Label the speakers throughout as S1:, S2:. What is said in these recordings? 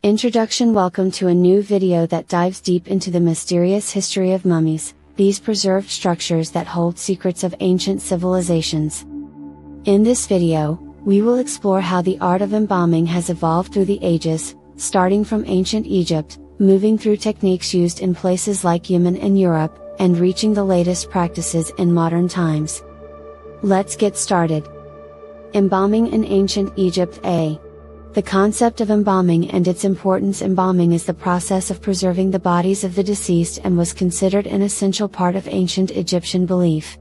S1: Introduction. Welcome to a new video that dives deep into the mysterious history of mummies, these preserved structures that hold secrets of ancient civilizations. In this video, we will explore how the art of embalming has evolved through the ages, starting from ancient Egypt, moving through techniques used in places like Yemen and Europe, and reaching the latest practices in modern times. Let's get started. Embalming in ancient Egypt. The concept of embalming and its importance. Embalming is the process of preserving the bodies of the deceased and was considered an essential part of ancient Egyptian belief.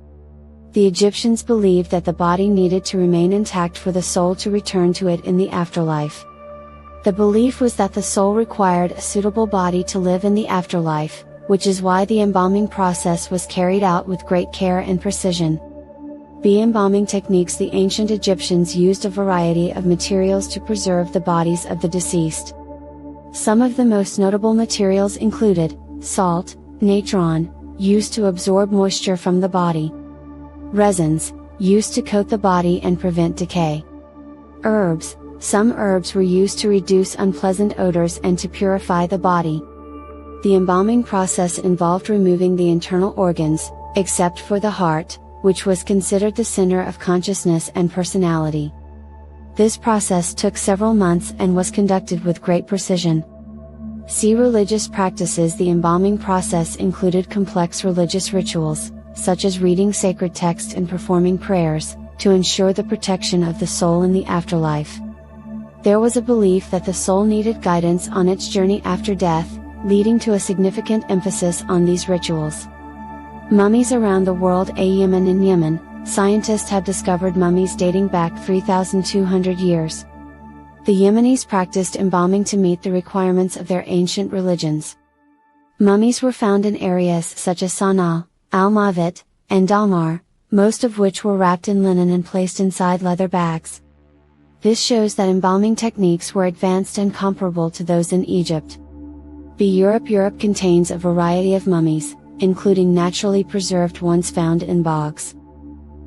S1: The Egyptians believed that the body needed to remain intact for the soul to return to it in the afterlife. The belief was that the soul required a suitable body to live in the afterlife, which is why the embalming process was carried out with great care and precision. Embalming techniques. The ancient Egyptians used a variety of materials to preserve the bodies of the deceased. Some of the most notable materials included salt, natron, used to absorb moisture from the body; resins, used to coat the body and prevent decay; herbs, some herbs were used to reduce unpleasant odors and to purify the body. The embalming process involved removing the internal organs, except for the heart, which was considered the center of consciousness and personality. This process took several months and was conducted with great precision. See religious practices. The embalming process included complex religious rituals, such as reading sacred texts and performing prayers, to ensure the protection of the soul in the afterlife. There was a belief that the soul needed guidance on its journey after death, leading to a significant emphasis on these rituals. Mummies around the world. Yemen and Yemen, scientists have discovered mummies dating back 3,200 years. The Yemenis practiced embalming to meet the requirements of their ancient religions. Mummies were found in areas such as Sana'a, Al-Mawat, and Dalmar, most of which were wrapped in linen and placed inside leather bags. This shows that embalming techniques were advanced and comparable to those in Egypt. Europe. Europe contains a variety of mummies, including naturally preserved ones found in bogs.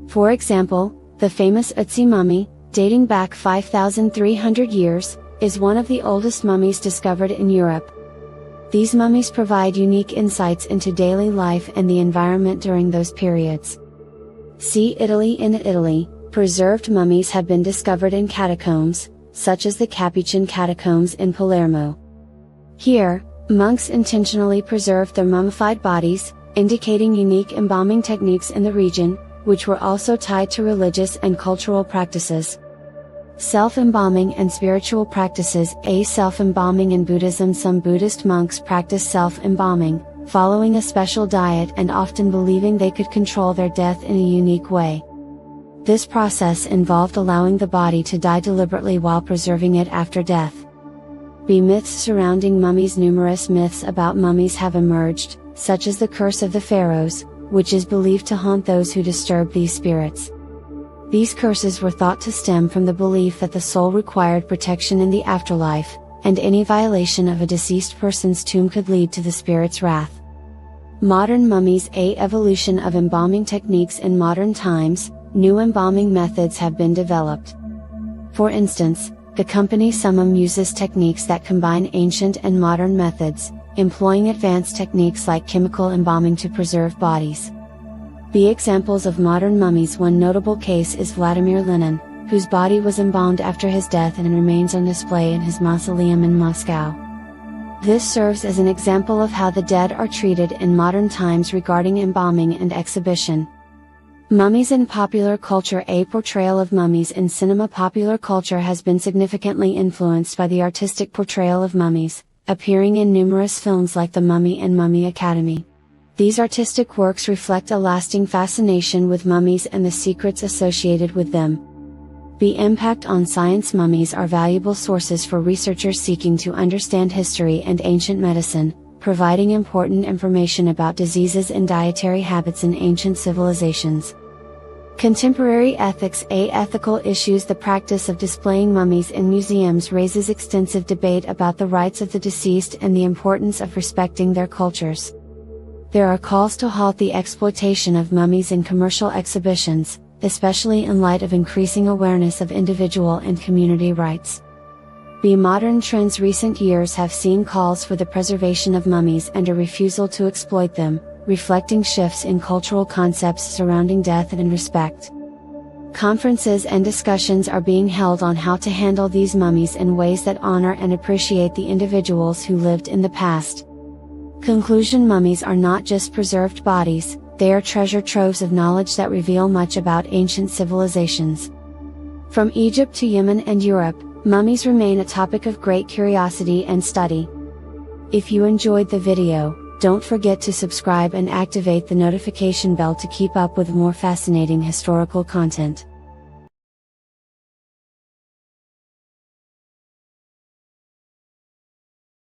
S1: For example, the famous Ötzi mummy, dating back 5,300 years, is one of the oldest mummies discovered in Europe. These mummies provide unique insights into daily life and the environment during those periods. See Italy. In Italy, preserved mummies have been discovered in catacombs, such as the Capuchin catacombs in Palermo. Here, monks intentionally preserved their mummified bodies, indicating unique embalming techniques in the region, which were also tied to religious and cultural practices. Self-embalming and spiritual practices. Self-embalming in Buddhism. Some Buddhist monks practice self-embalming, following a special diet and often believing they could control their death in a unique way. This process involved allowing the body to die deliberately while preserving it after death. Myths surrounding mummies. Numerous myths about mummies have emerged, such as the curse of the pharaohs, which is believed to haunt those who disturb these spirits. These curses were thought to stem from the belief that the soul required protection in the afterlife, and any violation of a deceased person's tomb could lead to the spirit's wrath. Modern mummies. Evolution of embalming techniques. In modern times, new embalming methods have been developed. For instance, the company Summum uses techniques that combine ancient and modern methods, employing advanced techniques like chemical embalming to preserve bodies. Examples of modern mummies. One notable case is Vladimir Lenin, whose body was embalmed after his death and remains on display in his mausoleum in Moscow. This serves as an example of how the dead are treated in modern times regarding embalming and exhibition. Mummies in popular culture. A portrayal of mummies in cinema. Popular culture has been significantly influenced by the artistic portrayal of mummies, appearing in numerous films like The Mummy and Mummy Academy. These artistic works reflect a lasting fascination with mummies and the secrets associated with them. The impact on science. Mummies are valuable sources for researchers seeking to understand history and ancient medicine, providing important information about diseases and dietary habits in ancient civilizations. Contemporary ethics. Ethical issues. The practice of displaying mummies in museums raises extensive debate about the rights of the deceased and the importance of respecting their cultures. There are calls to halt the exploitation of mummies in commercial exhibitions, especially in light of increasing awareness of individual and community rights. Modern trends recent years have seen calls for the preservation of mummies and a refusal to exploit them, reflecting shifts in cultural concepts surrounding death and respect. Conferences and discussions are being held on how to handle these mummies in ways that honor and appreciate the individuals who lived in the past. Conclusion: mummies are not just preserved bodies, they are treasure troves of knowledge that reveal much about ancient civilizations. From Egypt to Yemen and Europe, mummies remain a topic of great curiosity and study. If you enjoyed the video, don't forget to subscribe and activate the notification bell to keep up with more fascinating historical content.